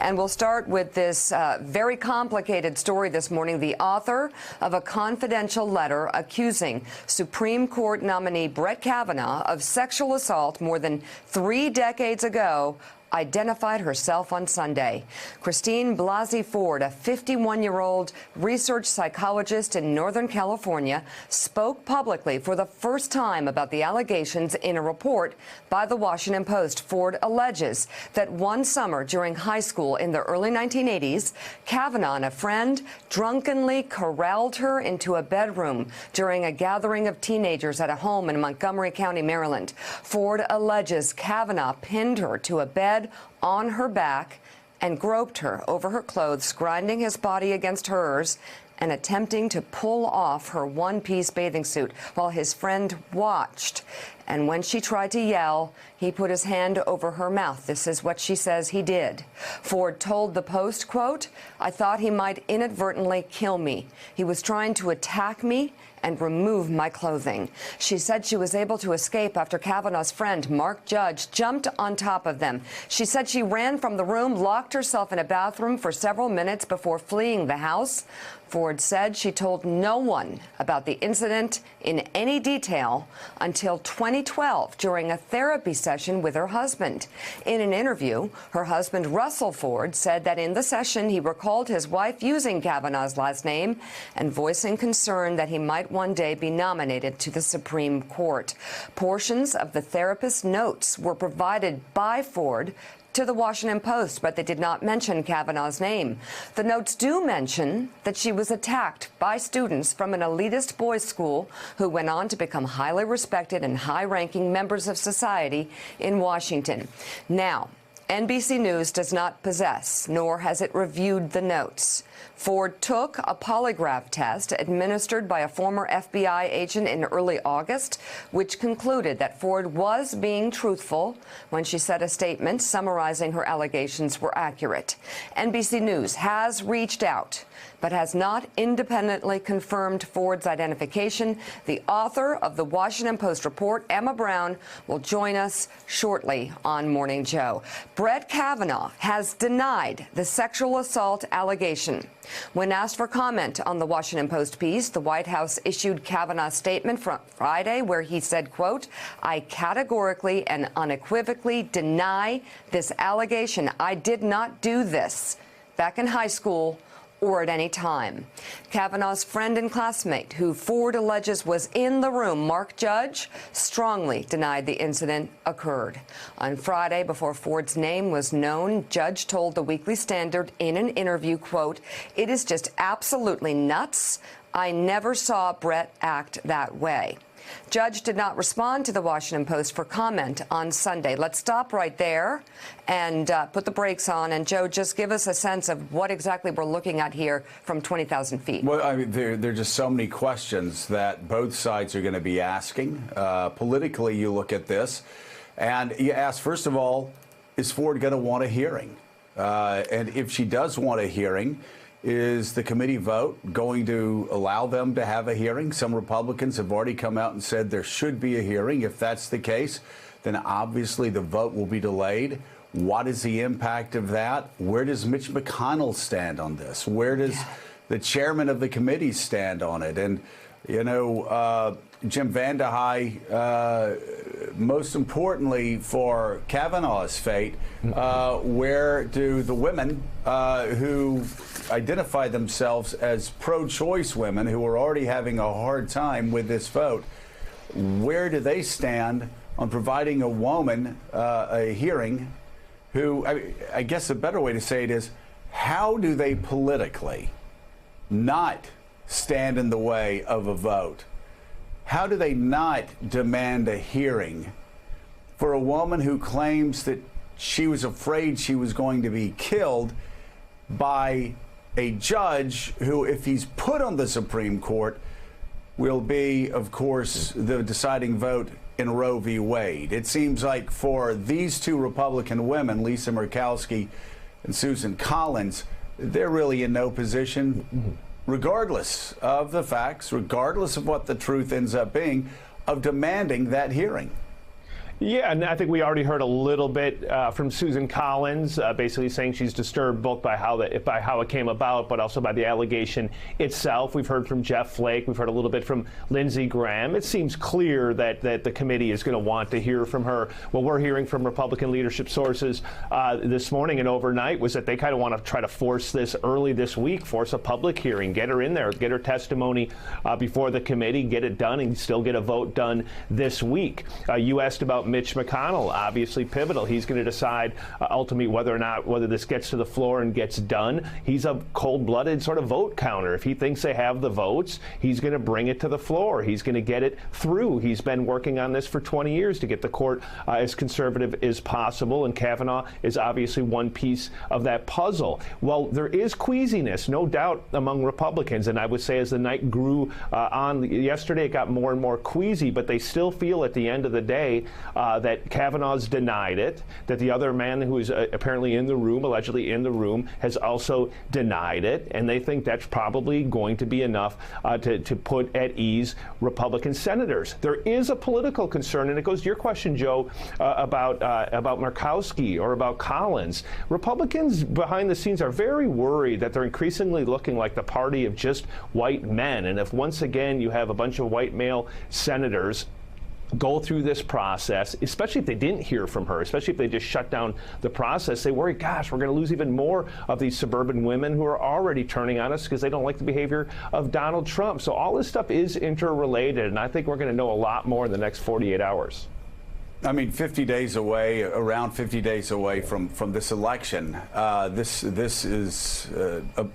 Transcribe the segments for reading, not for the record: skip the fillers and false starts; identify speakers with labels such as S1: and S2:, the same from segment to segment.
S1: And we'll start with this very complicated story this morning. The author of a confidential letter accusing Supreme Court nominee Brett Kavanaugh of sexual assault more than 3 decades ago identified herself on Sunday. Christine Blasey Ford, a 51-year-old research psychologist in Northern California, spoke publicly for the first time about the allegations in a report by the Washington Post. Ford alleges that one summer during high school in the early 1980s, Kavanaugh and a friend drunkenly corralled her into a bedroom during a gathering of teenagers at a home in Montgomery County, Maryland. Ford alleges Kavanaugh pinned her to a bed on her back and groped her over her clothes, grinding his body against hers and attempting to pull off her one-piece bathing suit while his friend watched. And when she tried to yell, he put his hand over her mouth. This is what she says he did. Ford told the Post, quote, "I thought he might inadvertently kill me. He was trying to attack me and remove my clothing." She said she was able to escape after Kavanaugh's friend, Mark Judge, jumped on top of them. She said she ran from the room, locked herself in a bathroom for several minutes before fleeing the house. Ford said she told no one about the incident in any detail until 2012 during a therapy session with her husband. In an interview, her husband, Russell Ford, said that in the session he recalled his wife using Kavanaugh's last name and voicing concern that he might one day be nominated to the Supreme Court. Portions of the therapist's notes were provided by Ford to the Washington Post, but they did not mention Kavanaugh's name. The notes do mention that she was attacked by students from an elitist boys' school who went on to become highly respected and high-ranking members of society in Washington. Now, NBC News does not possess, nor has it reviewed the notes. Ford took a polygraph test administered by a former FBI agent in early August, which concluded that Ford was being truthful when she said a statement summarizing her allegations were accurate. NBC News has reached out, but has not independently confirmed Ford's identification. The author of the Washington Post report, Emma Brown, will join us shortly on Morning Joe. Brett Kavanaugh has denied the sexual assault allegation. When asked for comment on the Washington Post piece, the White House issued Kavanaugh's statement from Friday where he said, quote, "I categorically and unequivocally deny this allegation. I did not do this back in high school or at any time." Kavanaugh's friend and classmate, who Ford alleges was in the room, Mark Judge, strongly denied the incident occurred. On Friday, before Ford's name was known, Judge told the Weekly Standard in an interview, quote, "It is just absolutely nuts. I never saw Brett act that way." Judge did not respond to the Washington Post for comment on Sunday. Let's stop right there and put the brakes on. And, Joe, just give us a sense of what exactly we're looking at here from 20,000 feet.
S2: Well, I mean, there are just so many questions that both sides are going to be asking. Politically, you look at this and you ask, first of all, is Ford going to want a hearing? And if she does want a hearing, is the committee vote going to allow them to have a hearing? Some Republicans have already come out and said there should be a hearing. If that's the case, then obviously the vote will be delayed. What is the impact of that? Where does Mitch McConnell stand on this? Where does the chairman of the committee stand on it? And, you know, Jim VandeHei, most importantly for Kavanaugh's fate, where do the women who identify themselves as pro-choice women who are already having a hard time with this vote, where do they stand on providing a woman a hearing who, I guess a better way to say it is, how do they politically not stand in the way of a vote? How do they not demand a hearing for a woman who claims that she was afraid she was going to be killed by a judge who, if he's put on the Supreme Court, will be, of course, the deciding vote in Roe v. Wade? It seems like for these two Republican women, Lisa Murkowski and Susan Collins, they're really in no position, regardless of the facts, regardless of what the truth ends up being, of demanding that hearing.
S3: Yeah, and I think we already heard a little bit from Susan Collins, basically saying she's disturbed both by how it came about, but also by the allegation itself. We've heard from Jeff Flake. We've heard a little bit from Lindsey Graham. It seems clear that the committee is going to want to hear from her. What we're hearing from Republican leadership sources this morning and overnight was that they kind of want to try to force this early this week, force a public hearing, get her in there, get her testimony before the committee, get it done, and still get a vote done this week. You asked about Mitch McConnell, obviously pivotal. He's going to decide ultimately whether this gets to the floor and gets done. He's a cold-blooded sort of vote counter. If he thinks they have the votes, he's going to bring it to the floor. He's going to get it through. He's been working on this for 20 years to get the court as conservative as possible, and Kavanaugh is obviously one piece of that puzzle. Well, there is queasiness, no doubt, among Republicans, and I would say as the night grew on yesterday, it got more and more queasy, but they still feel at the end of the day that Kavanaugh's denied it, that the other man who is apparently in the room, allegedly in the room, has also denied it, and they think that's probably going to be enough to put at ease Republican senators. There is a political concern, and it goes to your question, Joe, about Murkowski or about Collins. Republicans behind the scenes are very worried that they're increasingly looking like the party of just white men, and if once again you have a bunch of white male senators go through this process, especially if they didn't hear from her, especially if they just shut down the process, they worry, gosh, we're going to lose even more of these suburban women who are already turning on us because they don't like the behavior of Donald Trump. So all this stuff is interrelated, and I think we're going to know a lot more in the next 48 hours.
S2: I mean, 50 days away, around 50 days away from this election, this is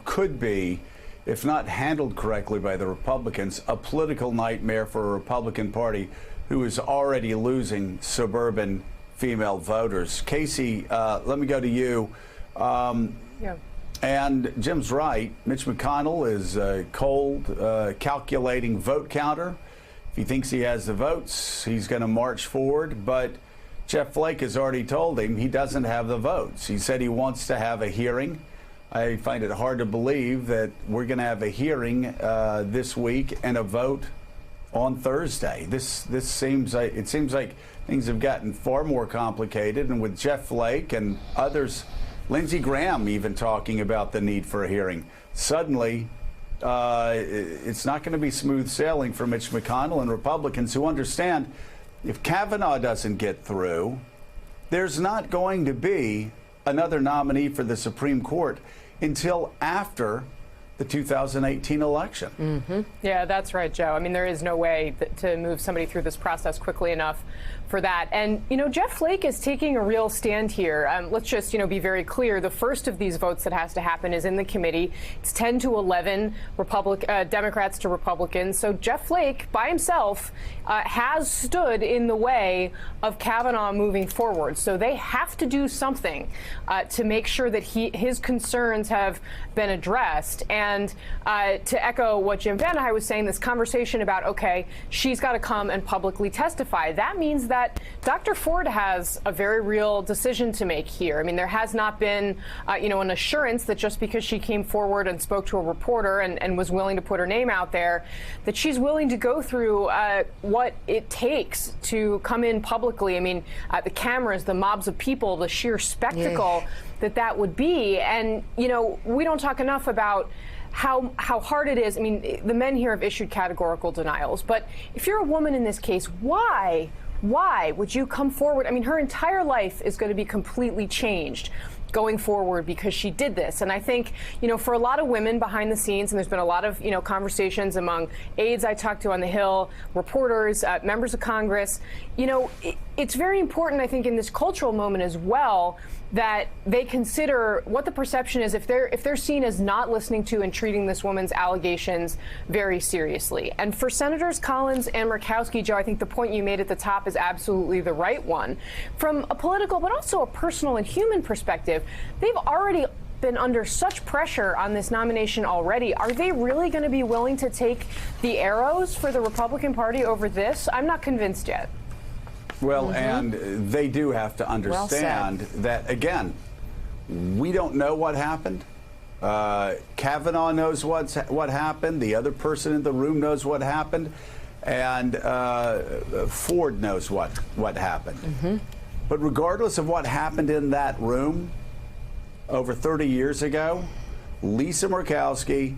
S2: could be, if not handled correctly by the Republicans, a political nightmare for a Republican Party who is already losing suburban female voters. Casey, let me go to you. And Jim's right. Mitch McConnell is a cold, calculating vote counter. If he thinks he has the votes, he's going to march forward. But Jeff Flake has already told him he doesn't have the votes. He said he wants to have a hearing. I find it hard to believe that we're going to have a hearing this week and a vote on Thursday. This seems like things have gotten far more complicated, and with Jeff Flake and others, Lindsey Graham even talking about the need for a hearing, suddenly it's not going to be smooth sailing for Mitch McConnell and Republicans who understand if Kavanaugh doesn't get through, there's not going to be another nominee for the Supreme Court until after the 2018 election.
S4: Mm-hmm. Yeah, that's right, Joe. I mean, there is no way to move somebody through this process quickly enough for that. And, you know, Jeff Flake is taking a real stand here. Let's just, you know, be very clear. The first of these votes that has to happen is in the committee. It's 10 to 11 Democrats to Republicans. So Jeff Flake by himself has stood in the way of Kavanaugh moving forward. So they have to do something to make sure that his concerns have been addressed. And to echo what Jim VandeHei was saying, this conversation about, OK, she's got to come and publicly testify. That means that Dr. Ford has a very real decision to make here. I mean, there has not been, you know, an assurance that just because she came forward and spoke to a reporter and was willing to put her name out there, that she's willing to go through what it takes to come in publicly. I mean, the cameras, the mobs of people, the sheer spectacle that would be. And, you know, we don't talk enough about how hard it is. I mean, the men here have issued categorical denials. But if you're a woman in this case, why would you come forward? I mean, her entire life is going to be completely changed going forward because she did this. And I think, you know, for a lot of women behind the scenes, and there's been a lot of, you know, conversations among aides I talked to on the Hill, reporters, members of Congress, you know, it's very important, I think, in this cultural moment as well, that they consider what the perception is if they're seen as not listening to and treating this woman's allegations very seriously. And for Senators Collins and Murkowski, Joe, I think the point you made at the top is absolutely the right one. From a political but also a personal and human perspective, they've already been under such pressure on this nomination already. Are they really going to be willing to take the arrows for the Republican Party over this? I'm not convinced yet.
S2: Well, and they do have to understand that, again, we don't know what happened. Kavanaugh knows what happened. The other person in the room knows what happened. And Ford knows what happened. But regardless of what happened in that room over 30 years ago, Lisa Murkowski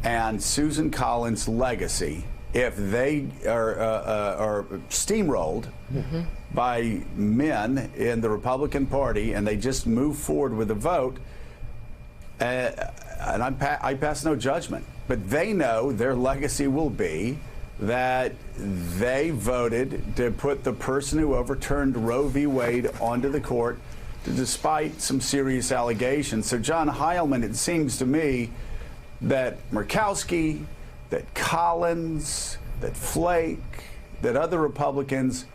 S2: and Susan Collins' legacy, if they are steamrolled by men in the Republican Party and they just move forward with the vote, and I pass no judgment, but they know their legacy will be that they voted to put the person who overturned Roe v. Wade onto the court, despite some serious allegations. So, John Heilman, it seems to me that Murkowski, that Collins, that Flake, that other Republicans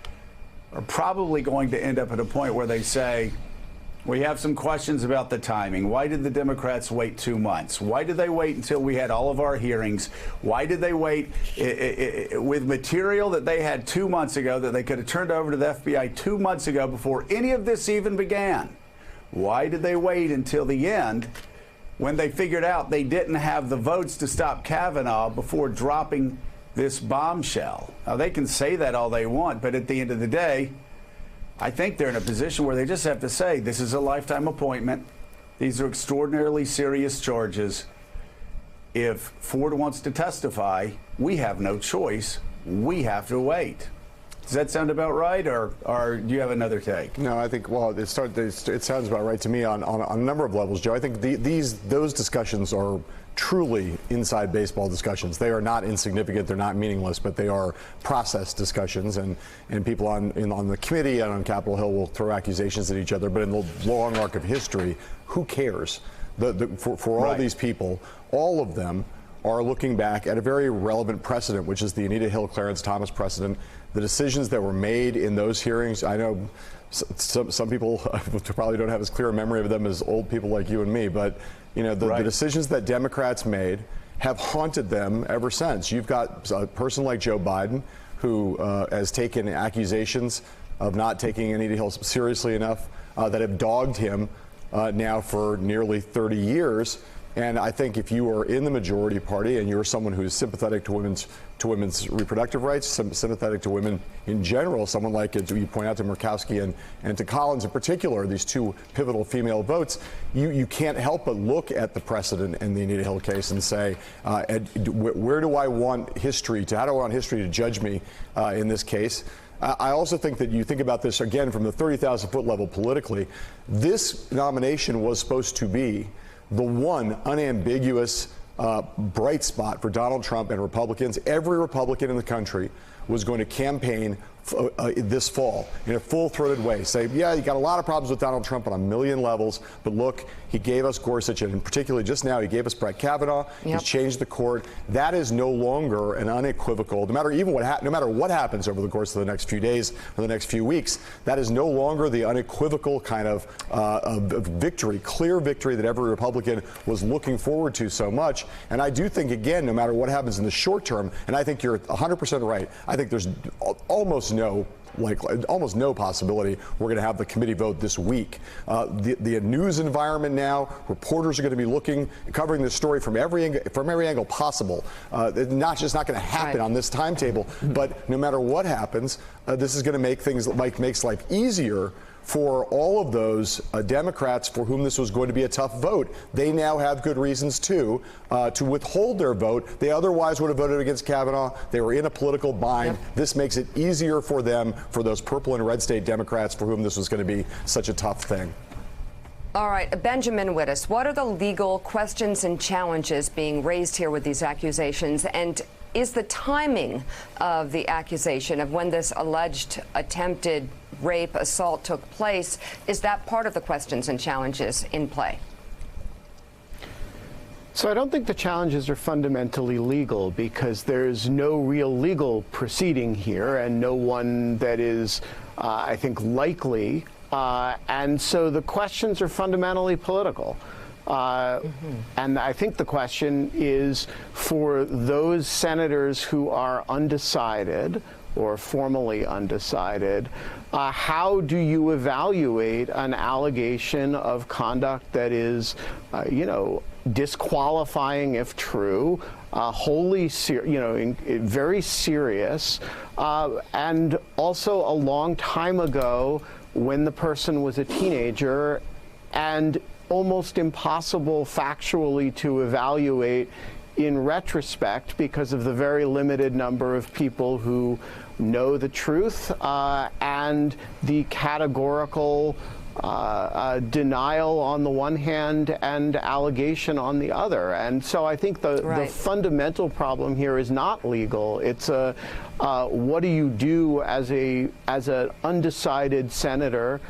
S2: are probably going to end up at a point where they say, we have some questions about the timing. Why did the Democrats wait 2 months? Why did they wait until we had all of our hearings? Why did they wait with material that they had 2 months ago that they could have turned over to the FBI 2 months ago before any of this even began? Why did they wait until the end when they figured out they didn't have the votes to stop Kavanaugh before dropping this bombshell? Now, they can say that all they want, but at the end of the day, I think they're in a position where they just have to say, this is a lifetime appointment. These are extraordinarily serious charges. If Ford wants to testify, we have no choice. We have to wait. Does that sound about right, or do you have another take?
S5: No, I think, well, it sounds about right to me on a number of levels, Joe. I think those discussions are truly inside baseball discussions. They are not insignificant, they're not meaningless, but they are process discussions, and people on the committee and on Capitol Hill will throw accusations at each other, but in the long arc of history, who cares? For all these people, all of them are looking back at a very relevant precedent, which is the Anita Hill, Clarence Thomas precedent. The decisions that were made in those hearings, I know some people probably don't have as clear a memory of them as old people like you and me, but the decisions that Democrats made have haunted them ever since. You've got a person like Joe Biden who has taken accusations of not taking Anita Hill seriously enough that have dogged him now for nearly 30 years. And I think if you are in the majority party and you're someone who's sympathetic to women's reproductive rights, sympathetic to women in general, someone like, you point out, to Murkowski and to Collins in particular, these two pivotal female votes, you can't help but look at the precedent in the Anita Hill case and say, where do I want history to, how do I want history to judge me in this case? I also think that you think about this again from the 30,000-foot level politically. This nomination was supposed to be the one unambiguous bright spot for Donald Trump and Republicans. Every Republican in the country was going to campaign this fall in a full-throated way. Say, yeah, you got a lot of problems with Donald Trump on a million levels, but look, he gave us Gorsuch, and particularly just now, he gave us Brett Kavanaugh. He's changed the court. That is no longer an unequivocal, no matter what happens over the course of the next few days or the next few weeks, that is no longer the unequivocal kind of victory, clear victory that every Republican was looking forward to so much. And I do think, again, no matter what happens in the short term, and I think you're 100% right, I think there's almost no possibility we're going to have the committee vote this week. The news environment now, reporters are going to be covering this story from every angle possible. It's not going to happen on this timetable, but no matter what happens, this is going to make makes life easier for all of those Democrats for whom this was going to be a tough vote. They now have good reasons, too, to withhold their vote. They otherwise would have voted against Kavanaugh. They were in a political bind. This makes it easier for them, for those purple and red state Democrats for whom this was going to be such a tough thing.
S1: All right, Benjamin Wittes, what are the legal questions and challenges being raised here with these accusations? And is the timing of the accusation of when this alleged attempted rape, assault took place, is that part of the questions and challenges in play?
S6: So I don't think the challenges are fundamentally legal because there's no real legal proceeding here and no one that is, I think, likely. And so the questions are fundamentally political. And I think the question is for those senators who are undecided or formally undecided. How do you evaluate an allegation of conduct that is, disqualifying if true, wholly, very serious, and also a long time ago when the person was a teenager, and almost impossible factually to evaluate in retrospect because of the very limited number of people who know the truth and the categorical denial on the one hand and allegation on the other. And so I think the fundamental problem here is not legal. It's what do you do as an undecided senator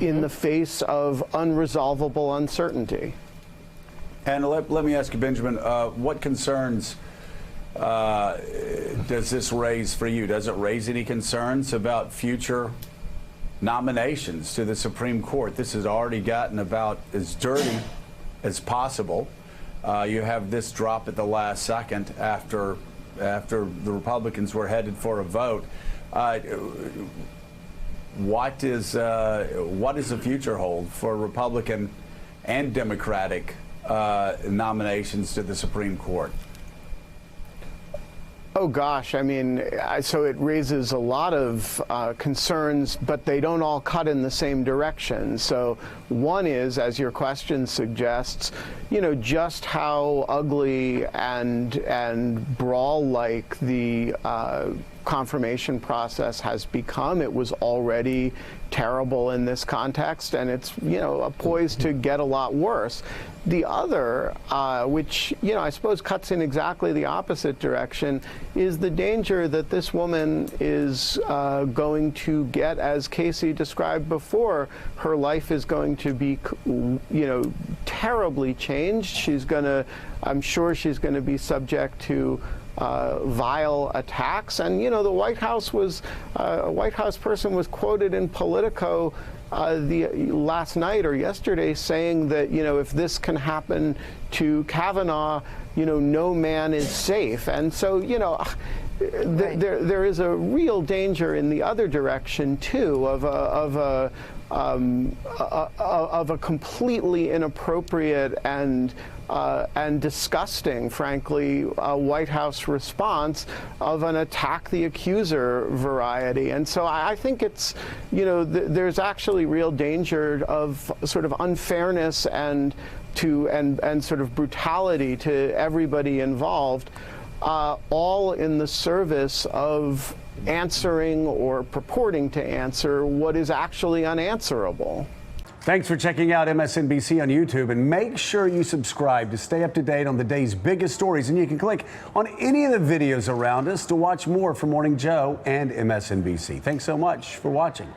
S6: in the face of unresolvable uncertainty?
S2: And let me ask you, Benjamin, what concerns does this raise for you? Does it raise any concerns about future nominations to the Supreme Court? This has already gotten about as dirty as possible. You have this drop at the last second after the Republicans were headed for a vote. What does the future hold for Republican and Democratic nominations to the Supreme Court?
S6: Oh gosh, I mean, so it raises a lot of concerns, but they don't all cut in the same direction. So one is, as your question suggests, just how ugly and brawl-like the confirmation process has become. It was already terrible in this context, and it's poised to get a lot worse. The other, which I suppose cuts in exactly the opposite direction, is the danger that this woman is going to get, as Casey described before, her life is going to be, terribly changed. I'm sure she's going to be subject to vile attacks. And, the White House a White House person was quoted in Politico last night or yesterday saying that, if this can happen to Kavanaugh, no man is safe. And so, there is a real danger in the other direction, too, of a completely inappropriate and disgusting, frankly, White House response of an attack the accuser variety. And so I think it's, there's actually real danger of sort of unfairness and sort of brutality to everybody involved, all in the service of answering or purporting to answer what is actually unanswerable.
S7: Thanks for checking out MSNBC on YouTube, and make sure you subscribe to stay up to date on the day's biggest stories. And you can click on any of the videos around us to watch more from Morning Joe and MSNBC. Thanks so much for watching.